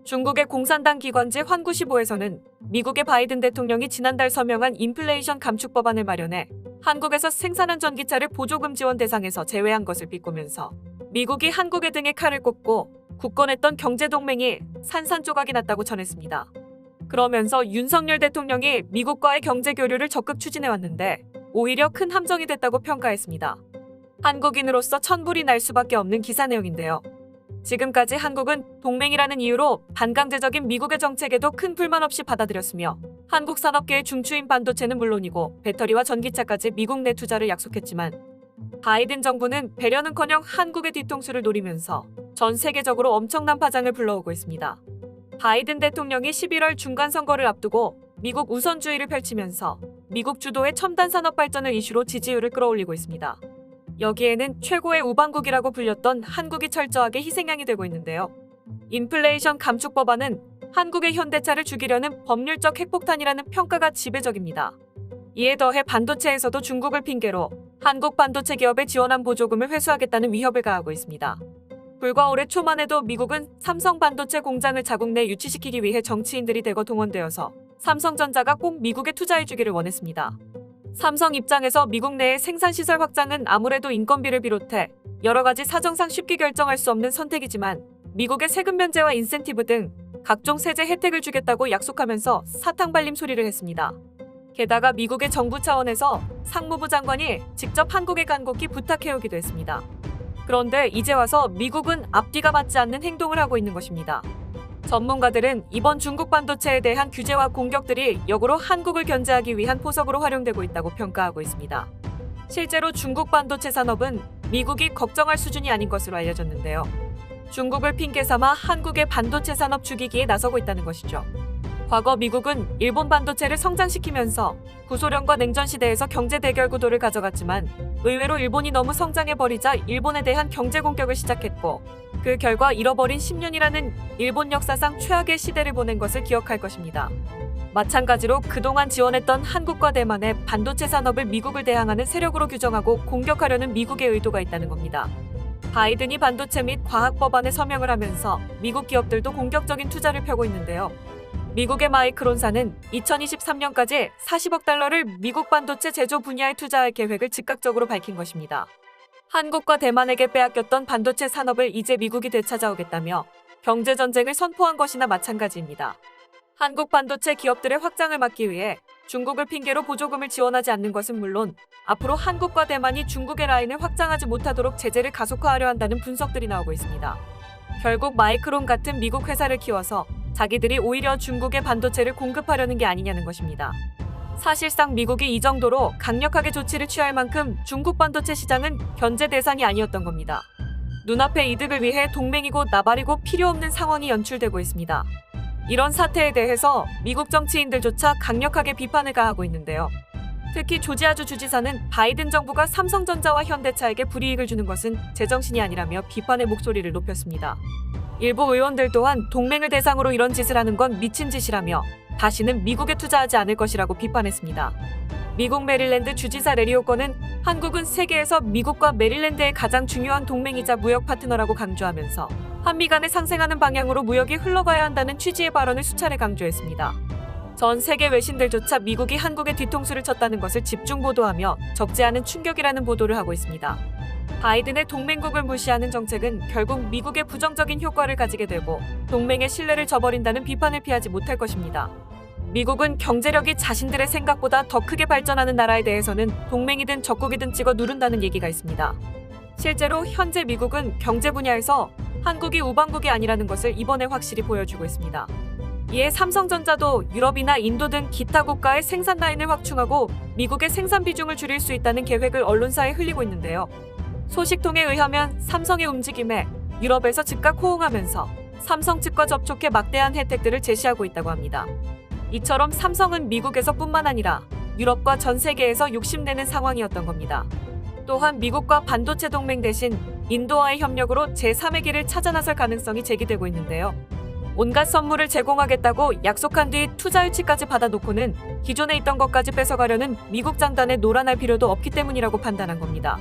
중국의 공산당 기관지 환구시보에서는 미국의 바이든 대통령이 지난달 서명한 인플레이션 감축 법안을 마련해 한국에서 생산한 전기차를 보조금 지원 대상에서 제외한 것을 비꼬면서 미국이 한국에 등에 칼을 꽂고 굳건했던 경제동맹이 산산조각이 났다고 전했습니다. 그러면서 윤석열 대통령이 미국과의 경제교류를 적극 추진해왔는데 오히려 큰 함정이 됐다고 평가했습니다. 한국인으로서 천불이 날 수밖에 없는 기사 내용인데요. 지금까지 한국은 동맹이라는 이유로 반강제적인 미국의 정책에도 큰 불만 없이 받아들였으며 한국 산업계의 중추인 반도체는 물론이고 배터리와 전기차까지 미국 내 투자를 약속했지만 바이든 정부는 배려는커녕 한국의 뒤통수를 노리면서 전 세계적으로 엄청난 파장을 불러오고 있습니다. 바이든 대통령이 11월 중간선거를 앞두고 미국 우선주의를 펼치면서 미국 주도의 첨단 산업 발전을 이슈로 지지율을 끌어올리고 있습니다. 여기에는 최고의 우방국이라고 불렸던 한국이 철저하게 희생양이 되고 있는데요. 인플레이션 감축 법안은 한국의 현대차를 죽이려는 법률적 핵폭탄이라는 평가가 지배적입니다. 이에 더해 반도체에서도 중국을 핑계로 한국 반도체 기업에 지원한 보조금을 회수하겠다는 위협을 가하고 있습니다. 불과 올해 초만 해도 미국은 삼성 반도체 공장을 자국 내 유치시키기 위해 정치인들이 대거 동원되어서 삼성전자가 꼭 미국에 투자해주기를 원했습니다. 삼성 입장에서 미국 내의 생산시설 확장은 아무래도 인건비를 비롯해 여러 가지 사정상 쉽게 결정할 수 없는 선택이지만 미국의 세금 면제와 인센티브 등 각종 세제 혜택을 주겠다고 약속하면서 사탕발림 소리를 했습니다. 게다가 미국의 정부 차원에서 상무부 장관이 직접 한국에 간곡히 부탁해오기도 했습니다. 그런데 이제 와서 미국은 앞뒤가 맞지 않는 행동을 하고 있는 것입니다. 전문가들은 이번 중국 반도체에 대한 규제와 공격들이 역으로 한국을 견제하기 위한 포석으로 활용되고 있다고 평가하고 있습니다. 실제로 중국 반도체 산업은 미국이 걱정할 수준이 아닌 것으로 알려졌는데요. 중국을 핑계 삼아 한국의 반도체 산업 죽이기에 나서고 있다는 것이죠. 과거 미국은 일본 반도체를 성장시키면서 구소련과 냉전 시대에서 경제 대결 구도를 가져갔지만 의외로 일본이 너무 성장해버리자 일본에 대한 경제 공격을 시작했고 그 결과 잃어버린 10년이라는 일본 역사상 최악의 시대를 보낸 것을 기억할 것입니다. 마찬가지로 그동안 지원했던 한국과 대만의 반도체 산업을 미국을 대항하는 세력으로 규정하고 공격하려는 미국의 의도가 있다는 겁니다. 바이든이 반도체 및 과학 법안에 서명을 하면서 미국 기업들도 공격적인 투자를 펴고 있는데요. 미국의 마이크론사는 2023년까지 40억 달러를 미국 반도체 제조 분야에 투자할 계획을 즉각적으로 밝힌 것입니다. 한국과 대만에게 빼앗겼던 반도체 산업을 이제 미국이 되찾아오겠다며 경제전쟁을 선포한 것이나 마찬가지입니다. 한국 반도체 기업들의 확장을 막기 위해 중국을 핑계로 보조금을 지원하지 않는 것은 물론 앞으로 한국과 대만이 중국의 라인을 확장하지 못하도록 제재를 가속화하려 한다는 분석들이 나오고 있습니다. 결국 마이크론 같은 미국 회사를 키워서 자기들이 오히려 중국의 반도체를 공급하려는 게 아니냐는 것입니다. 사실상 미국이 이 정도로 강력하게 조치를 취할 만큼 중국 반도체 시장은 견제 대상이 아니었던 겁니다. 눈앞의 이득을 위해 동맹이고 나발이고 필요 없는 상황이 연출되고 있습니다. 이런 사태에 대해서 미국 정치인들조차 강력하게 비판을 가하고 있는데요. 특히 조지아주 주지사는 바이든 정부가 삼성전자와 현대차에게 불이익을 주는 것은 제정신이 아니라며 비판의 목소리를 높였습니다. 일부 의원들 또한 동맹을 대상으로 이런 짓을 하는 건 미친 짓이라며 다시는 미국에 투자하지 않을 것이라고 비판했습니다. 미국 메릴랜드 주지사 레리 호거는 한국은 세계에서 미국과 메릴랜드의 가장 중요한 동맹이자 무역 파트너라고 강조하면서 한미 간에 상생하는 방향으로 무역이 흘러가야 한다는 취지의 발언을 수차례 강조했습니다. 전 세계 외신들조차 미국이 한국의 뒤통수를 쳤다는 것을 집중 보도하며 적지 않은 충격이라는 보도를 하고 있습니다. 바이든의 동맹국을 무시하는 정책은 결국 미국의 부정적인 효과를 가지게 되고 동맹의 신뢰를 저버린다는 비판을 피하지 못할 것입니다. 미국은 경제력이 자신들의 생각보다 더 크게 발전하는 나라에 대해서는 동맹이든 적국이든 찍어 누른다는 얘기가 있습니다. 실제로 현재 미국은 경제 분야에서 한국이 우방국이 아니라는 것을 이번에 확실히 보여주고 있습니다. 이에 삼성전자도 유럽이나 인도 등 기타 국가의 생산 라인을 확충하고 미국의 생산 비중을 줄일 수 있다는 계획을 언론사에 흘리고 있는데요. 소식통에 의하면 삼성의 움직임에 유럽에서 즉각 호응하면서 삼성 측과 접촉해 막대한 혜택들을 제시하고 있다고 합니다. 이처럼 삼성은 미국에서뿐만 아니라 유럽과 전 세계에서 욕심내는 상황이었던 겁니다. 또한 미국과 반도체 동맹 대신 인도와의 협력으로 제3의 길을 찾아 나설 가능성이 제기되고 있는데요. 온갖 선물을 제공하겠다고 약속한 뒤 투자 유치까지 받아놓고는 기존에 있던 것까지 뺏어가려는 미국 장단에 놀아날 필요도 없기 때문이라고 판단한 겁니다.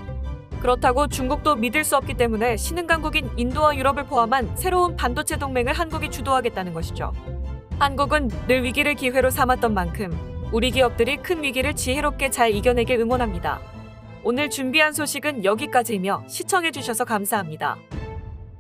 그렇다고 중국도 믿을 수 없기 때문에 신흥강국인 인도와 유럽을 포함한 새로운 반도체 동맹을 한국이 주도하겠다는 것이죠. 한국은 늘 위기를 기회로 삼았던 만큼 우리 기업들이 큰 위기를 지혜롭게 잘 이겨내길 응원합니다. 오늘 준비한 소식은 여기까지이며 시청해주셔서 감사합니다.